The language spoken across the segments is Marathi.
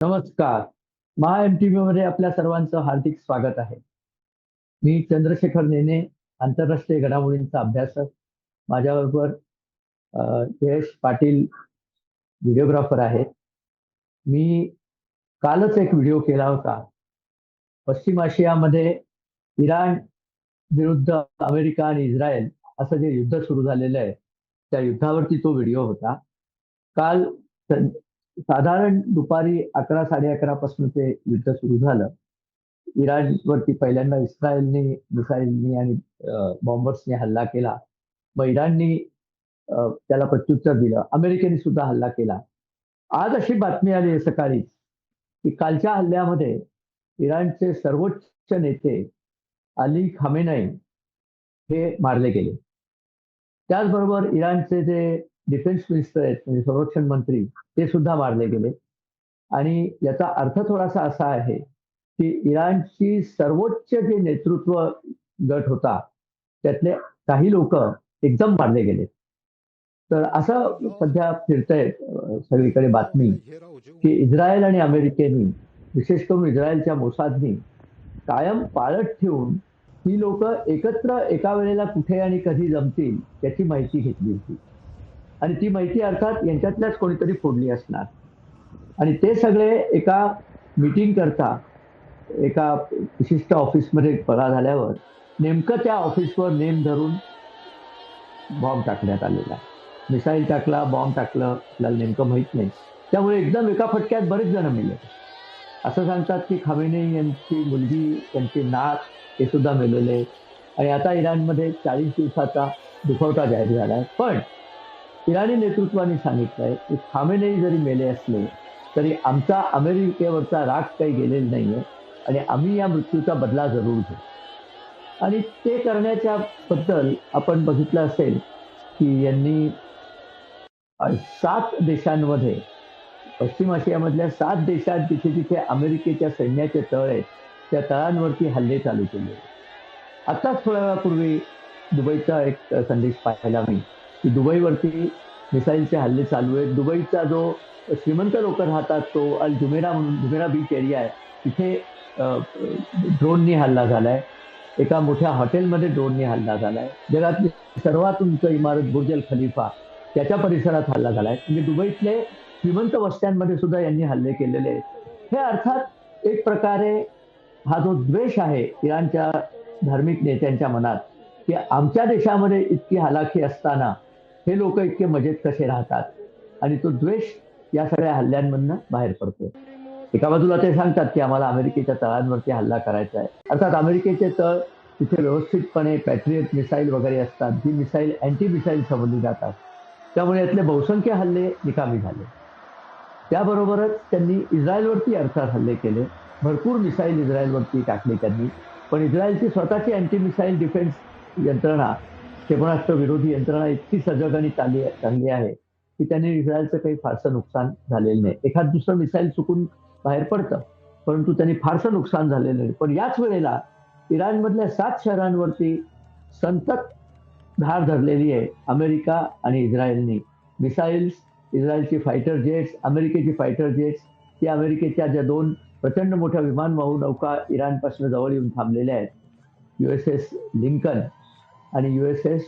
नमस्कार. महा MTV मध्ये आपल्या सर्वांचं हार्दिक स्वागत आहे. मी चंद्रशेखर नेने, आंतरराष्ट्रीय घडामोडींचा अभ्यासक. माझ्याबरोबर जयेश पाटील व्हिडिओग्राफर आहेत. मी कालच एक व्हिडिओ केला होता. पश्चिम आशियामध्ये इराण विरुद्ध अमेरिका आणि इस्रायल असं जे युद्ध सुरू झालेलं आहे, त्या युद्धावरती तो व्हिडिओ होता. काल साधारण दुपारी 11-11:30 पासून ते युद्ध सुरू झालं. इराणवरती पहिल्यांदा इस्रायलने मिसाईलनी आणि बॉम्बर्सने हल्ला केला. मग इराणनी त्याला प्रत्युत्तर दिलं. अमेरिकेने सुद्धा हल्ला केला. आज अशी बातमी आली आहे सकाळी, की कालच्या हल्ल्यामध्ये इराणचे सर्वोच्च नेते अली खामेनेई हे मारले गेले. त्याचबरोबर इराणचे जे डिफेन्स मिनिस्टर आहेत, म्हणजे संरक्षण मंत्री, ते सुद्धा मारले गेले. आणि याचा अर्थ थोडासा असा आहे, की इराणची सर्वोच्च जे नेतृत्व गट होता, त्यातले काही लोक एकदम मारले गेले. तर असं सध्या फिरतंय सगळीकडे बातमी, की इस्रायल आणि अमेरिकेनी, विशेष करून इस्रायलच्या मोसादनी कायम पाळत ठेवून ही लोक एकत्र एका वेळेला कुठे आणि कधी जमतील याची माहिती घेतली होती. आणि ती माहिती अर्थात यांच्यातल्याच कोणीतरी फोडली असणार. आणि ते सगळे एका मीटिंग करता एका विशिष्ट ऑफिसमध्ये पळा झाल्यावर नेमकं त्या ऑफिसवर नेम धरून बॉम्ब टाकण्यात आलेला आहे. मिसाईल टाकला, बॉम्ब टाकलं, आपल्याला नेमकं माहित नाही. त्यामुळे एकदम एका फटक्यात बरेच जण मेले. असं सांगतात की खामेनेई यांची मुलगी, त्यांचे नात हे सुद्धा मेलेले. आणि आता इराणमध्ये 40 दिवसाचा दुखवटा जाहीर झालाय. पण इराणी नेतृत्वाने सांगितलंय की खामेनेई जरी मेले असले तरी आमचा अमेरिकेवरचा राग काही गेलेला नाहीये आणि आम्ही या मृत्यूचा बदला जरूर घेऊ. आणि ते करण्याच्या बद्दल आपण बघितलं असेल की यांनी 7 देशांमध्ये, पश्चिम आशियामधल्या 7 देशात जिथे जिथे अमेरिकेच्या सैन्याचे तळ आहेत, त्या तळांवरती हल्ले चालू केले. आताच थोड्या वेळापूर्वी दुबईचा एक संदेश पाहिला मी, की दुबईवरती मिसाईलचे हल्ले चालू आहेत. दुबईचा जो श्रीमंत लोक राहतात तो अल जुमेरा म्हणून जुमेरा बीच एरिया आहे, तिथे ड्रोननी हल्ला झालाय. एका मोठ्या हॉटेलमध्ये ड्रोननी हल्ला झालाय. जगातली सर्वात उंच इमारत बुर्ज अल खलिफा, त्याच्या परिसरात हल्ला झालाय. म्हणजे दुबईतले श्रीमंत वस्त्यांमध्ये सुद्धा यांनी हल्ले केलेले आहेत. हे अर्थात एक प्रकारे हा जो द्वेष आहे इराणच्या धार्मिक नेत्यांच्या मनात, की आमच्या देशामध्ये इतकी हालाखी असताना हे लोक इतके मजेत कसे राहतात, आणि तो द्वेष या सगळ्या हल्ल्यांमधनं बाहेर पडतो. एका बाजूला ते सांगतात की आम्हाला अमेरिकेच्या तळांवरती हल्ला करायचा आहे. अर्थात अमेरिकेचे तळ तिथे व्यवस्थितपणे पॅट्रियट मिसाईल वगैरे असतात, जी मिसाईल अँटी मिसाईल समजली जातात. त्यामुळे यातले बहुसंख्य हल्ले निकामी झाले. त्याबरोबरच त्यांनी इस्रायलवरती अर्थात हल्ले केले. भरपूर मिसाईल इस्रायलवरती टाकले त्यांनी. पण इस्रायलची स्वतःची अँटी मिसाईल डिफेन्स यंत्रणा, क्षेपणास्त्र विरोधी यंत्रणा इतकी सजग आणि चांगली आहे की त्यांनी इस्रायलचं काही फारसं नुकसान झालेलं नाही. एखाद दुसरं मिसाईल चुकून बाहेर पडतं, परंतु त्यांनी फारसं नुकसान झालेलं नाही. पण याच वेळेला इराणमधल्या 7 शहरांवरती संतत धार धरलेली आहे अमेरिका आणि इस्रायलनी. मिसाईल्स, इस्रायलची फायटर जेट्स, अमेरिकेची फायटर जेट्स, या अमेरिकेच्या ज्या 2 प्रचंड मोठ्या विमानवाहू नौका इराणपासून जवळ येऊन थांबलेल्या आहेत, USS लिंकन आणि USS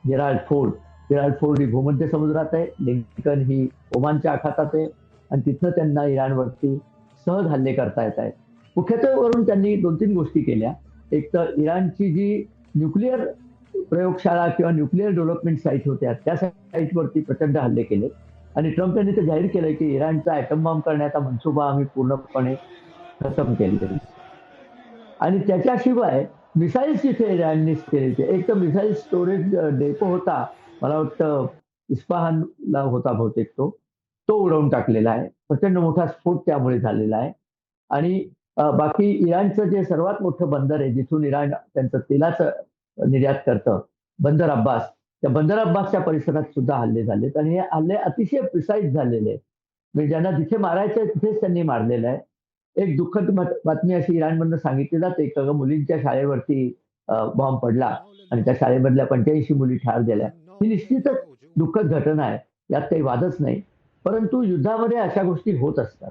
Gerald Ford. Gerald Ford ही भूमध्य समुद्रात आहे, लिंकन ही ओमानच्या आखातात आहे. आणि तिथनं त्यांना इराणवरती सहज हल्ले करता येत आहेत. मुख्यत्वेवरून त्यांनी 2-3 गोष्टी केल्या. एक तर इराणची जी न्यूक्लिअर प्रयोगशाळा किंवा न्यूक्लिअर डेव्हलपमेंट साईट होत्या, त्या साईटवरती प्रचंड हल्ले केले. आणि ट्रम्प यांनी ते जाहीर केलंय की इराणचा ॲटम बॉम्ब करण्याचा मनसुबा आम्ही पूर्णपणे खतम केलेला. आणि त्याच्याशिवाय मिसाईल्स जिथे इराणने केले होते, एक तर मिसाईल स्टोरेज डेपो होता, मला वाटतं इस्फहानला होता बहुतेक तो, तो उडवून टाकलेला आहे. प्रचंड मोठा स्फोट त्यामुळे झालेला आहे. आणि बाकी इराणचं जे सर्वात मोठं बंदर आहे, जिथून इराण त्यांचं तेलाचं निर्यात करतं, बंदर अब्बास, त्या बंदर अब्बासच्या परिसरात सुद्धा हल्ले झालेत. आणि हे हल्ले अतिशय प्रिसाईज झालेले आहेत. म्हणजे ज्यांना जिथे मारायचं आहे तिथेच त्यांनी मारलेलं आहे. एक दुःखद बातमी अशी इराणमधनं सांगितली जाते की मुलींच्या शाळेवरती बॉम्ब पडला आणि त्या शाळेमधल्या 85 मुली ठार झाल्या. ही निश्चितच दुःखद घटना आहे, यात काही वादच नाही. परंतु युद्धामध्ये अशा गोष्टी होत असतात.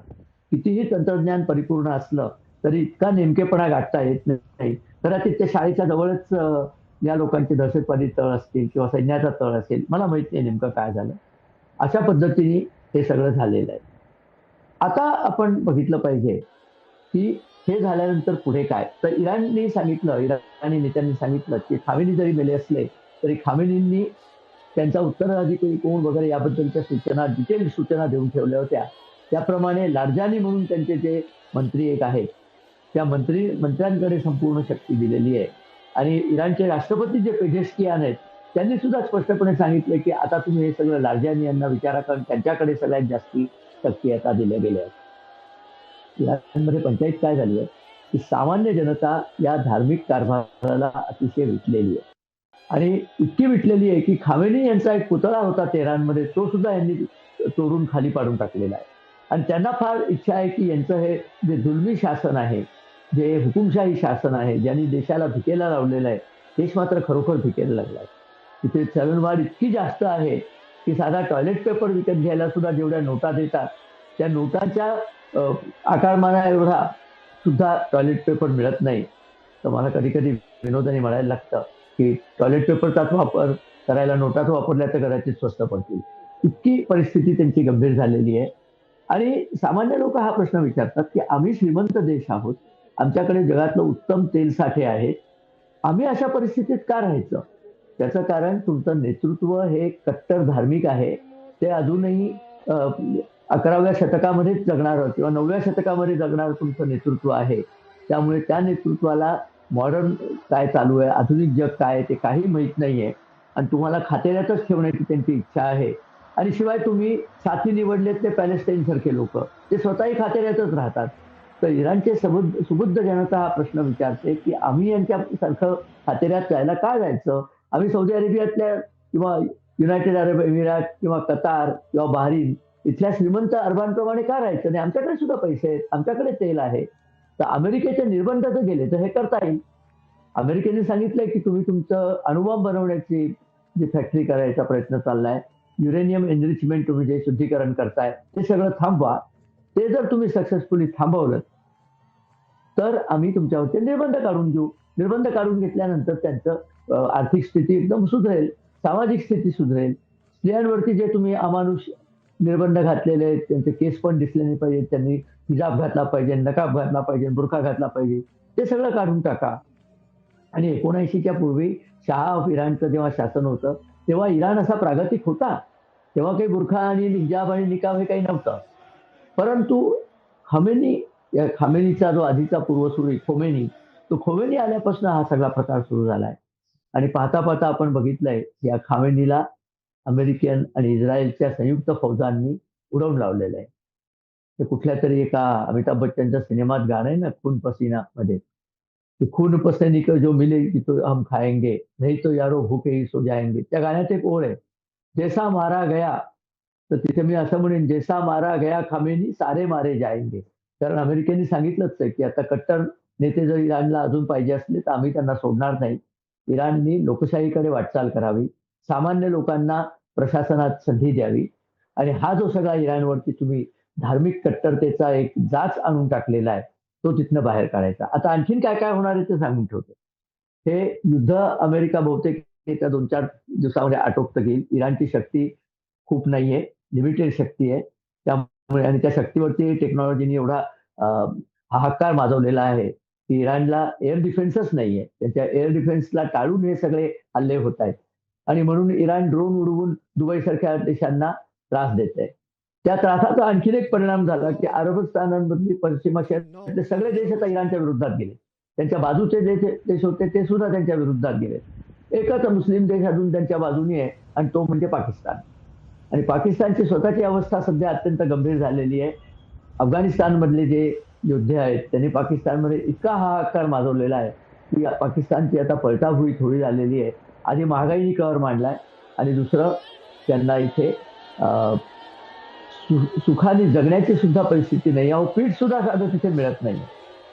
कितीही तंत्रज्ञान परिपूर्ण असलं तरी इतका नेमकेपणा गाठता येत नाही. कदाचित त्या शाळेच्या जवळच या लोकांचे दहशतवादी तळ असतील किंवा सैन्याचा तळ असेल. मला माहित नाही नेमकं काय झालं. अशा पद्धतीने हे सगळं झालेलं आहे. आता आपण बघितलं पाहिजे, की हे झाल्यानंतर पुढे काय? तर इराणी नेत्यांनी सांगितलं, की खामेनी जरी मेले असले, तरी खामेनींनी त्यांचा उत्तराधिकारी कोण वगैरे याबद्दलच्या सूचना, डिटेल सूचना देऊन ठेवल्या होत्या. त्याप्रमाणे लारजानी म्हणून त्यांचे जे मंत्री एक आहेत, त्या मंत्र्यांकडे संपूर्ण शक्ती दिलेली आहे. आणि इराणचे राष्ट्रपती जे पेझेशकियान आहेत, त्यांनी सुद्धा स्पष्टपणे सांगितलं, की आता तुम्ही हे सगळं लारजानी यांना विचारा, कारण त्यांच्याकडे सगळ्यात जास्ती शक्ती आता दिल्या गेल्या आहेत. इराणमध्ये पंचायत काय झाली आहे, की सामान्य जनता या धार्मिक कारभाराला अतिशय विटलेली आहे. आणि इतकी विटलेली आहे, की खामेनी यांचा एक पुतळा होता तेहरानमध्ये, तो सुद्धा यांनी चोरून खाली पाडून टाकलेला आहे. आणि त्यांना फार इच्छा आहे, की यांचं हे जे जुलमी शासन आहे, जे हुकुमशाही शासन आहे, ज्यांनी देशाला भिकेला लावलेलं आहे, देश मात्र खरोखर भिकेला लागला आहे. तिथे चलनवाढ इतकी जास्त आहे, की साधा टॉयलेट पेपर विकत घ्यायला सुद्धा जेवढ्या नोटा देतात, त्या नोटांच्या आकारमाना एवढा सुद्धा टॉयलेट पेपर मिळत नाही. तर मला कधी-कधी विनोदाने म्हणायला लागतं, की टॉयलेट पेपरचाच वापर करायला नोटाच वापरल्या तर कदाचित स्वस्त पडतील. इतकी परिस्थिती त्यांची गंभीर झालेली आहे. आणि सामान्य लोकं हा प्रश्न विचारतात, की आम्ही श्रीमंत देश आहोत. आमच्याकडे जगातलं उत्तम तेल साठे आहेत. आम्ही अशा परिस्थितीत का राहायचं? त्याचं कारण तुमचं नेतृत्व हे कट्टर धार्मिक आहे. ते अजूनही अ, 11व्या शतकामध्येच जगणारं किंवा 9व्या शतकामध्ये जगणारं तुमचं नेतृत्व आहे. त्यामुळे त्या नेतृत्वाला मॉडर्न काय चालू आहे, आधुनिक जग काय आहे, ते काही माहीत नाहीये आणि तुम्हाला खातेऱ्यातच ठेवण्याची त्यांची इच्छा आहे. आणि शिवाय तुम्ही साथी निवडलेत ते पॅलेस्टाईनसारखे लोकं. ते स्वतःही खातेऱ्यातच राहतात. तर इराणचे सुबुद्ध जनता हा प्रश्न विचारते, की आम्ही यांच्यासारखं खातेऱ्यात जायला का जायचं? आम्ही सौदी अरेबियातल्या किंवा युनायटेड अरब एमिरात किंवा कतार किंवा बहारीन इथल्या श्रीमंत अरबांप्रमाणे का राहायचं नाही? आमच्याकडे सुद्धा पैसे आहेत, आमच्याकडे तेल आहे. तर अमेरिकेचे निर्बंध जर गेले तर हे करता येईल. अमेरिकेने सांगितलंय, की तुम्ही तुमचं अणुबॉम्ब बनवण्याची जी फॅक्टरी करायचा प्रयत्न चाललाय, युरेनियम एनरिचमेंट तुम्ही जे शुद्धीकरण करताय, ते सगळं थांबवा. ते जर तुम्ही सक्सेसफुली थांबवलं, तर आम्ही तुमच्यावरती निर्बंध काढून घेऊ. निर्बंध काढून घेतल्यानंतर त्यांचं आर्थिक स्थिती एकदम सुधरेल, सामाजिक स्थिती सुधरेल. स्त्रियांवरती जे तुम्ही अमानुष निर्बंध घातलेले आहेत, त्यांचे केस पण दिसले नाही पाहिजेत, त्यांनी हिजाब घातला पाहिजे, नकाब घातला पाहिजे, बुरखा घातला पाहिजे. ते सगळं काढून टाका. आणि 79च्या पूर्वी शहा ऑफ इराणचं जेव्हा शासन होतं, तेव्हा इराण असा प्रागतिक होता. तेव्हा काही बुरखा आणि हिजाब आणि निकाब हे काही नव्हतं. परंतु खमेनी या खामेनीचा जो आधीचा पूर्वसुरी खोमेनी, तो खोमेनी आल्यापासून हा सगळा प्रकार सुरू झालाय. आणि पाहता-पाहता आपण बघितलंय, या खामेनीला अमेरिकन आणि इस्रायलच्या संयुक्त फौजांनी उडवून लावलेलं आहे. ते कुठल्यातरी एका अमिताभ बच्चनच्या सिनेमात गाणं आहे ना, खून पसीनामध्ये. कि खून पसीने को जो मिलेगी तो हम खाएंगे, नहीं तो यारो भूखे ही सो जाएंगे. त्या गाण्यात एक ओळ आहे. जैसा मारा गया, तर तिथे मी असं म्हणेन, जैसा मारा गया खामेनी सारे मारे जाएंगे. कारण अमेरिकेने सांगितलंच आहे, की आता कट्टर नेते जर इराणला अजून पाहिजे असले, तर आम्ही त्यांना सोडणार नाही. इराणनी लोकशाहीकडे वाटचाल करावी. सामान्य लोकांना प्रशासनात संधी द्यावी आणि हा जो सगळा इराणवरती तुम्ही धार्मिक कट्टरतेचा एक जाच आणून टाकलेला आहे, तो तिथनं बाहेर काढायचा. आता आणखीन काय-काय होणार आहे ते सांगून ठेवतो. हे युद्ध अमेरिका बहुतेक येत्या 2-4 दिवसामध्ये आटोपतं घेईल. इराणची शक्ती खूप नाहीये, लिमिटेड शक्ती आहे. त्यामुळे आणि त्या शक्तीवरती टेक्नॉलॉजीने एवढा अ, हाहाकार माजवलेला आहे, की इराणला एअर डिफेन्सच नाहीये. त्यांच्या एअर डिफेन्सला टाळून हे सगळे हल्ले होत आहेत. आणि म्हणून इराण ड्रोन उडवून दुबईसारख्या देशांना त्रास देतंय. त्या त्रासाचा आणखीन एक परिणाम झाला, की अरबस्थानांमधली पश्चिम आशियातले सगळे देश आता इराणच्या विरोधात गेले. त्यांच्या बाजूचे देश होते ते सुद्धा त्यांच्या विरोधात गेले. एकच मुस्लिम देश अजून त्यांच्या बाजूने आहे आणि तो म्हणजे पाकिस्तान. आणि पाकिस्तानची स्वतःची अवस्था सध्या अत्यंत गंभीर झालेली आहे. अफगाणिस्तानमधले जे योद्धे आहेत, त्यांनी पाकिस्तानमध्ये इतका हाहाकार माजवलेला आहे, की पाकिस्तानची आता पळताभुई थोडी झालेली आहे. आधी महागाईने कहर मांडलाय आणि दुसरं त्यांना इथे अ, सुखाने जगण्याची सुद्धा परिस्थिती नाही. अहो, पीठ सुद्धा साधं तिथे मिळत नाही.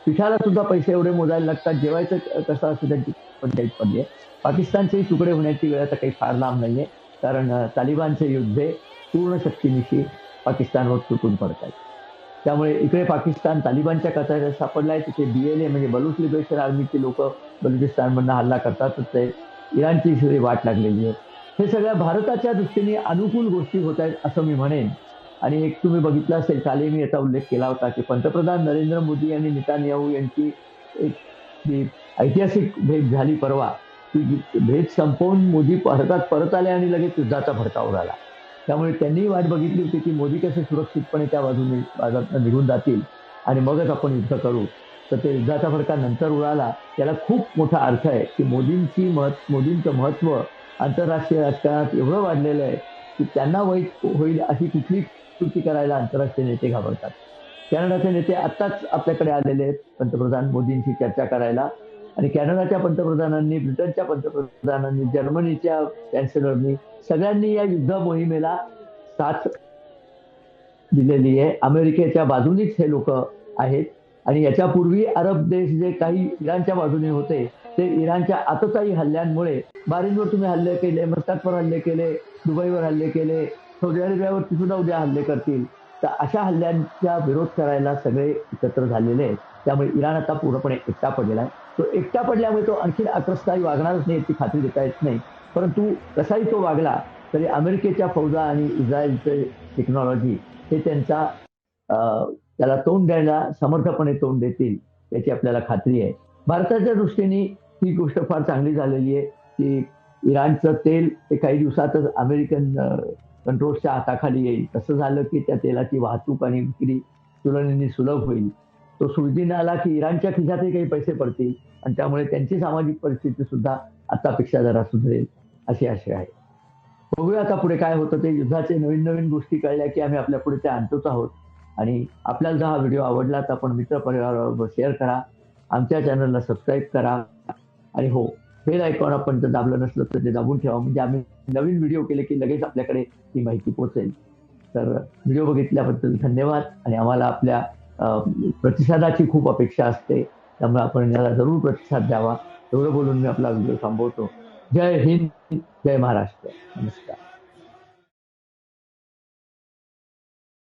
पिठाला सुद्धा पैसे एवढे मोजायला लागतात. जेवायचं कसं असं त्यांची पंचाईत पडली आहे. पाकिस्तानचेही तुकडे होण्याची वेळ आता काही फार लांब नाहीये. कारण तालिबानचे योद्धे पूर्ण शक्तीनिशी पाकिस्तानवर तुटून पडतायत. त्यामुळे इकडे पाकिस्तान तालिबानच्या कचाट्यात सापडलाय, तिथे BLA म्हणजे बलूच लिबरेशन आर्मीचे लोक बलुचिस्तानमधनं हल्ला करतातच आहे. इराणची सगळी वाट लागलेली आहे. हे सगळ्या भारताच्या दृष्टीने अनुकूल गोष्टी होत आहेत असं मी म्हणेन. आणि एक तुम्ही बघितलं असेल, कालही मी याचा उल्लेख केला होता की पंतप्रधान नरेंद्र मोदी आणि नेतान्याहू यांची एक जी ऐतिहासिक भेट झाली परवा. ती भेट संपवून मोदी भारतात परत आले आणि लगेच युद्धाचा भडका उडाला. त्यामुळे त्यांनी वाट बघितली होती की मोदी कसे सुरक्षितपणे त्या बाजूने बाजारातून निघून जातील आणि मगच आपण युद्ध करू. तर ते युद्धाचा भडका नंतर उडाला. त्याला खूप मोठा अर्थ आहे की मोदींचं महत्त्व आंतरराष्ट्रीय राजकारणात एवढं वाढलेलं आहे की त्यांना वाईट होईल अशी कुठली कृती करायला आंतरराष्ट्रीय नेते घाबरतात. कॅनडाचे नेते आत्ताच आपल्याकडे आलेले आहेत पंतप्रधान मोदींशी चर्चा करायला. आणि कॅनडाच्या पंतप्रधानांनी, ब्रिटनच्या पंतप्रधानांनी, जर्मनीच्या चॅन्सेलरनी सगळ्यांनी या युद्ध मोहिमेला साथ दिलेली आहे. अमेरिकेच्या बाजूनीच हे लोक आहेत. आणि याच्यापूर्वी अरब देश जे काही इराणच्या बाजूने होते, ते इराणच्या आततायी हल्ल्यांमुळे बाहरीनवर तुम्ही हल्ले केले, मस्काटवर हल्ले केले, दुबईवर हल्ले केले, सौदी अरेबियावरती सुद्धा उद्या हल्ले करतील. तर अशा हल्ल्यांचा विरोध करायला सगळे एकत्र झालेले आहेत. त्यामुळे इराण आता पूर्णपणे एकटा पडलेला आहे. तो एकटा पडल्यामुळे तो आणखी आक्रस्ताई वागणारच नाही याची खात्री देता येत नाही. परंतु कसाही तो वागला तरी अमेरिकेच्या फौजा आणि इस्रायलचे टेक्नॉलॉजी हे त्याला तोंड द्यायला समर्थपणे तोंड देतील याची आपल्याला खात्री आहे. भारताच्या दृष्टीने ही गोष्ट फार चांगली झालेली आहे की इराणचं तेल ते काही दिवसातच अमेरिकन कंट्रोल्सच्या हाताखाली येईल. तसं झालं की त्या तेलाची वाहतूक आणि विक्री तुलनेने सुलभ होईल. तो सुविधीने आला की इराणच्या खिशातही काही पैसे पडतील आणि त्यामुळे त्यांची सामाजिक परिस्थिती सुद्धा आतापेक्षा जरा सुधरेल अशी आशा आहे. बघूया आता पुढे काय होतं ते. युद्धाचे नवीन नवीन गोष्टी कळल्या की आम्ही आपल्या पुढे ते आणतोच आहोत. आणि आपल्याला जर हा व्हिडिओ आवडला तर आपण मित्रपरिवाराबरोबर शेअर करा, आमच्या चॅनलला सबस्क्राईब करा. आणि हो, बेल आयकॉन आपण जर दाबलं नसलं तर ते दाबून ठेवा, म्हणजे आम्ही नवीन व्हिडिओ केले की लगेच आपल्याकडे ही माहिती पोहोचेल. तर व्हिडिओ बघितल्याबद्दल धन्यवाद. आणि आम्हाला आपल्या प्रतिसादाची खूप अपेक्षा असते, त्यामुळे आपण याला जरूर प्रतिसाद द्यावा. एवढं बोलून मी आपला व्हिडिओ थांबवतो. जय हिंद, जय महाराष्ट्र. नमस्कार.